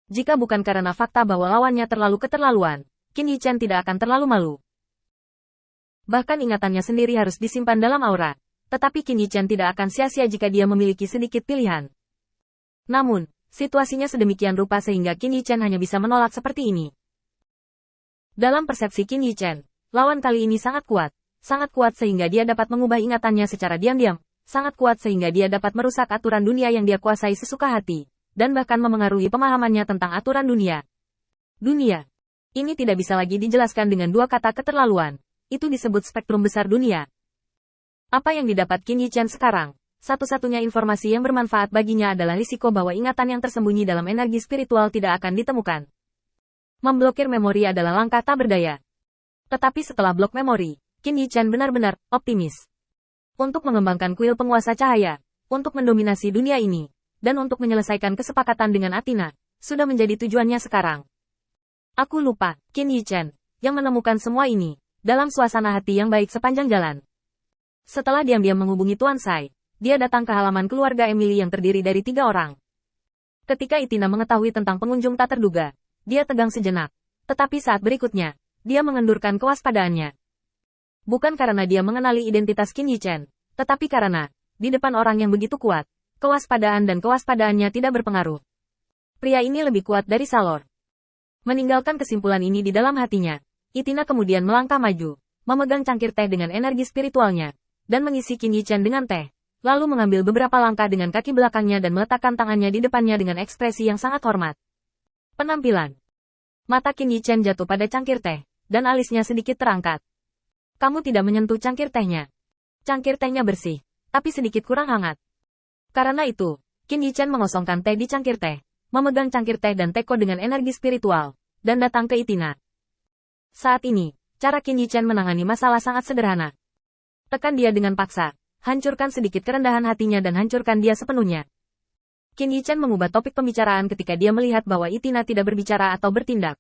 Jika bukan karena fakta bahwa lawannya terlalu keterlaluan, Qin Yichen tidak akan terlalu malu. Bahkan ingatannya sendiri harus disimpan dalam aura. Tetapi Qin Yichen tidak akan sia-sia jika dia memiliki sedikit pilihan. Namun, situasinya sedemikian rupa sehingga Qin Yichen hanya bisa menolak seperti ini. Dalam persepsi Qin Yichen, lawan kali ini sangat kuat sehingga dia dapat mengubah ingatannya secara diam-diam, sangat kuat sehingga dia dapat merusak aturan dunia yang dia kuasai sesuka hati, dan bahkan memengaruhi pemahamannya tentang aturan dunia. Dunia. Ini tidak bisa lagi dijelaskan dengan dua kata keterlaluan, itu disebut spektrum besar dunia. Apa yang didapat Qin Yichen sekarang? Satu-satunya informasi yang bermanfaat baginya adalah risiko bahwa ingatan yang tersembunyi dalam energi spiritual tidak akan ditemukan. Memblokir memori adalah langkah tak berdaya. Tetapi setelah blok memori, Qin Yichen benar-benar optimis. Untuk mengembangkan kuil penguasa cahaya, untuk mendominasi dunia ini, dan untuk menyelesaikan kesepakatan dengan Athena, sudah menjadi tujuannya sekarang. Aku lupa, Qin Yichen, yang menemukan semua ini, dalam suasana hati yang baik sepanjang jalan. Setelah diam-diam menghubungi Tuan Sai, dia datang ke halaman keluarga Emily yang terdiri dari 3 orang. Ketika Athena mengetahui tentang pengunjung tak terduga, dia tegang sejenak. Tetapi saat berikutnya, dia mengendurkan kewaspadaannya. Bukan karena dia mengenali identitas Qin Yichen, tetapi karena, di depan orang yang begitu kuat, kewaspadaan dan kewaspadaannya tidak berpengaruh. Pria ini lebih kuat dari Salor. Meninggalkan kesimpulan ini di dalam hatinya, Athena kemudian melangkah maju, memegang cangkir teh dengan energi spiritualnya, dan mengisi Qin Yichen dengan teh, lalu mengambil beberapa langkah dengan kaki belakangnya dan meletakkan tangannya di depannya dengan ekspresi yang sangat hormat. Penampilan. Mata Qin Yichen jatuh pada cangkir teh, dan alisnya sedikit terangkat. Kamu tidak menyentuh cangkir tehnya. Cangkir tehnya bersih, tapi sedikit kurang hangat. Karena itu, Qin Yichen mengosongkan teh di cangkir teh, memegang cangkir teh dan teko dengan energi spiritual, dan datang ke Athena. Saat ini, cara Qin Yichen menangani masalah sangat sederhana. Tekan dia dengan paksa, hancurkan sedikit kerendahan hatinya dan hancurkan dia sepenuhnya. Qin Yichen mengubah topik pembicaraan ketika dia melihat bahwa Athena tidak berbicara atau bertindak.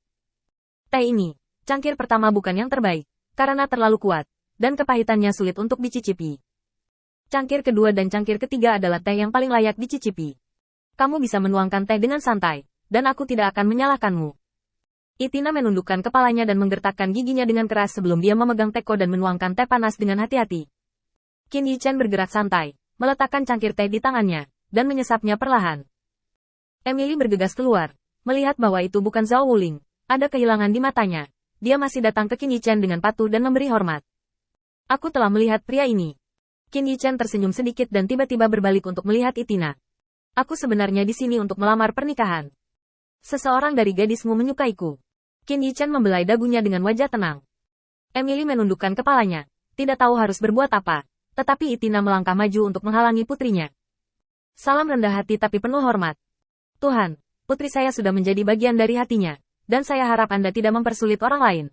Teh ini, cangkir pertama bukan yang terbaik, karena terlalu kuat, dan kepahitannya sulit untuk dicicipi. Cangkir kedua dan cangkir ketiga adalah teh yang paling layak dicicipi. Kamu bisa menuangkan teh dengan santai, dan aku tidak akan menyalahkanmu. Athena menundukkan kepalanya dan menggertakkan giginya dengan keras sebelum dia memegang teko dan menuangkan teh panas dengan hati-hati. Qin Yichen bergerak santai, meletakkan cangkir teh di tangannya, dan menyesapnya perlahan. Emily bergegas keluar, melihat bahwa itu bukan Zhao Wuling, ada kehilangan di matanya. Dia masih datang ke Qin Yichen dengan patuh dan memberi hormat. Aku telah melihat pria ini. Qin Yichen tersenyum sedikit dan tiba-tiba berbalik untuk melihat Athena. Aku sebenarnya di sini untuk melamar pernikahan. Seseorang dari gadismu menyukaiku. Qin Yichen membelai dagunya dengan wajah tenang. Emily menundukkan kepalanya, tidak tahu harus berbuat apa, tetapi Athena melangkah maju untuk menghalangi putrinya. Salam rendah hati tapi penuh hormat. Tuhan, putri saya sudah menjadi bagian dari hatinya. Dan saya harap Anda tidak mempersulit orang lain.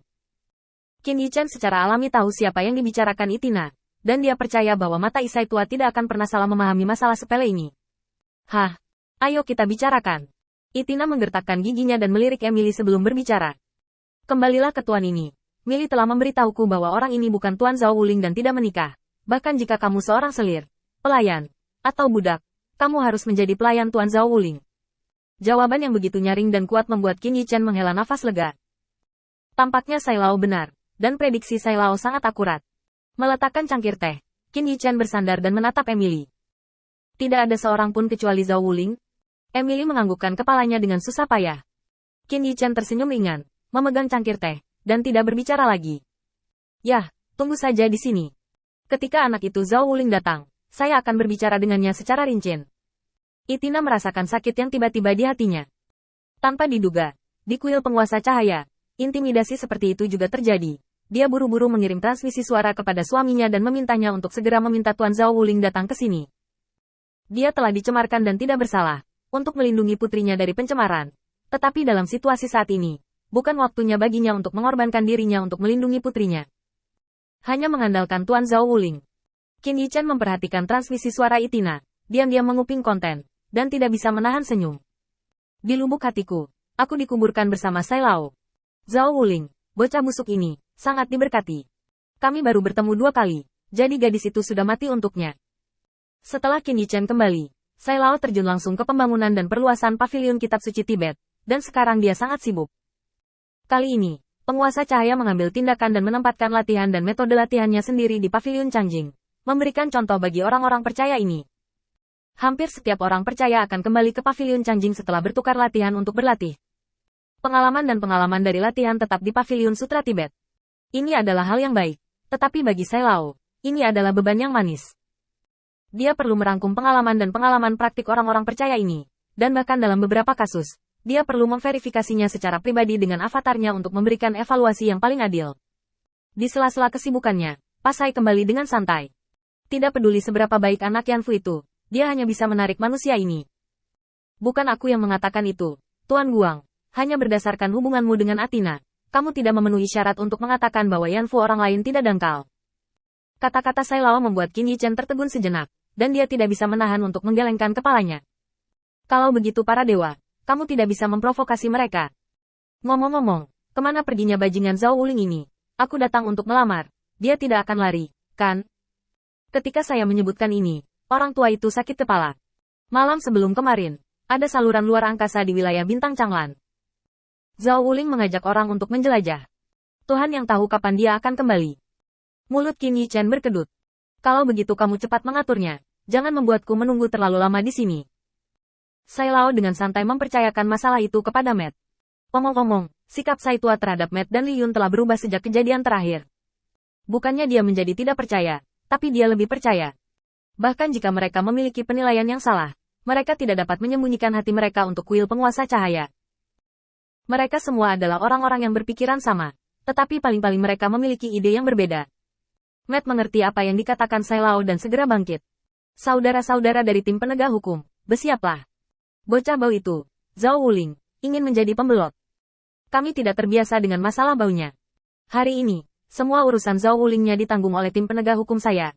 Qin Yichen secara alami tahu siapa yang dibicarakan Athena, dan dia percaya bahwa mata isai tua tidak akan pernah salah memahami masalah sepele ini. Hah, ayo kita bicarakan. Athena menggertakkan giginya dan melirik Emily sebelum berbicara. Kembalilah ke tuan ini. Milly telah memberitahuku bahwa orang ini bukan Tuan Zhao Wuling dan tidak menikah. Bahkan jika kamu seorang selir, pelayan, atau budak, kamu harus menjadi pelayan Tuan Zhao Wuling. Jawaban yang begitu nyaring dan kuat membuat Qin Yichen menghela nafas lega. Tampaknya Sai Lao benar, dan prediksi Sai Lao sangat akurat. Meletakkan cangkir teh, Qin Yichen bersandar dan menatap Emily. Tidak ada seorang pun kecuali Zhao Wuling. Emily menganggukkan kepalanya dengan susah payah. Qin Yichen tersenyum ringan, memegang cangkir teh, dan tidak berbicara lagi. Yah, tunggu saja di sini. Ketika anak itu Zhao Wuling datang, saya akan berbicara dengannya secara rinci. Athena merasakan sakit yang tiba-tiba di hatinya. Tanpa diduga, di kuil penguasa cahaya, intimidasi seperti itu juga terjadi. Dia buru-buru mengirim transmisi suara kepada suaminya dan memintanya untuk segera meminta Tuan Zhao Wuling datang ke sini. Dia telah dicemarkan dan tidak bersalah, untuk melindungi putrinya dari pencemaran. Tetapi dalam situasi saat ini, bukan waktunya baginya untuk mengorbankan dirinya untuk melindungi putrinya. Hanya mengandalkan Tuan Zhao Wuling. Qin Yichen memperhatikan transmisi suara Athena, diam-diam menguping konten, dan tidak bisa menahan senyum. Di lubuk hatiku, aku dikuburkan bersama Sai Lao. Zhao Wuling, bocah busuk ini, sangat diberkati. Kami baru bertemu 2 kali, jadi gadis itu sudah mati untuknya. Setelah Qin Yichen kembali, Sai Lao terjun langsung ke pembangunan dan perluasan pavilion kitab suci Tibet, dan sekarang dia sangat sibuk. Kali ini, penguasa cahaya mengambil tindakan dan menempatkan latihan dan metode latihannya sendiri di Paviliun Changjing, memberikan contoh bagi orang-orang percaya ini. Hampir setiap orang percaya akan kembali ke Paviliun Changjing setelah bertukar latihan untuk berlatih. Pengalaman dan pengalaman dari latihan tetap di Paviliun Sutra Tibet. Ini adalah hal yang baik, tetapi bagi Sai Lao, ini adalah beban yang manis. Dia perlu merangkum pengalaman dan pengalaman praktik orang-orang percaya ini, dan bahkan dalam beberapa kasus, dia perlu memverifikasinya secara pribadi dengan avatarnya untuk memberikan evaluasi yang paling adil. Di sela-sela kesibukannya, Pasai kembali dengan santai. Tidak peduli seberapa baik anak Yanfu itu, dia hanya bisa menarik manusia ini. Bukan aku yang mengatakan itu, Tuan Guang. Hanya berdasarkan hubunganmu dengan Athena, kamu tidak memenuhi syarat untuk mengatakan bahwa Yanfu orang lain tidak dangkal. Kata-kata Sai Lao membuat Qin Yichen tertegun sejenak, dan dia tidak bisa menahan untuk menggelengkan kepalanya. Kalau begitu para dewa, kamu tidak bisa memprovokasi mereka. Ngomong-ngomong, kemana perginya bajingan Zhao Wuling ini? Aku datang untuk melamar. Dia tidak akan lari, kan? Ketika saya menyebutkan ini, orang tua itu sakit kepala. Malam sebelum kemarin, ada saluran luar angkasa di wilayah bintang Changlan. Zhao Wuling mengajak orang untuk menjelajah. Tuhan yang tahu kapan dia akan kembali. Mulut Qin Yichen berkedut. Kalau begitu kamu cepat mengaturnya, jangan membuatku menunggu terlalu lama di sini. Sai Lao dengan santai mempercayakan masalah itu kepada Matt. Omong-omong, sikap Sai tua terhadap Matt dan Li Yun telah berubah sejak kejadian terakhir. Bukannya dia menjadi tidak percaya, tapi dia lebih percaya. Bahkan jika mereka memiliki penilaian yang salah, mereka tidak dapat menyembunyikan hati mereka untuk kuil penguasa cahaya. Mereka semua adalah orang-orang yang berpikiran sama, tetapi paling-paling mereka memiliki ide yang berbeda. Matt mengerti apa yang dikatakan Sai Lao dan segera bangkit. Saudara-saudara dari tim penegak hukum, bersiaplah. Bocah bau itu, Zhao Wuling, ingin menjadi pembelot. Kami tidak terbiasa dengan masalah baunya. Hari ini, semua urusan Zhao Wulingnya ditanggung oleh tim penegak hukum saya,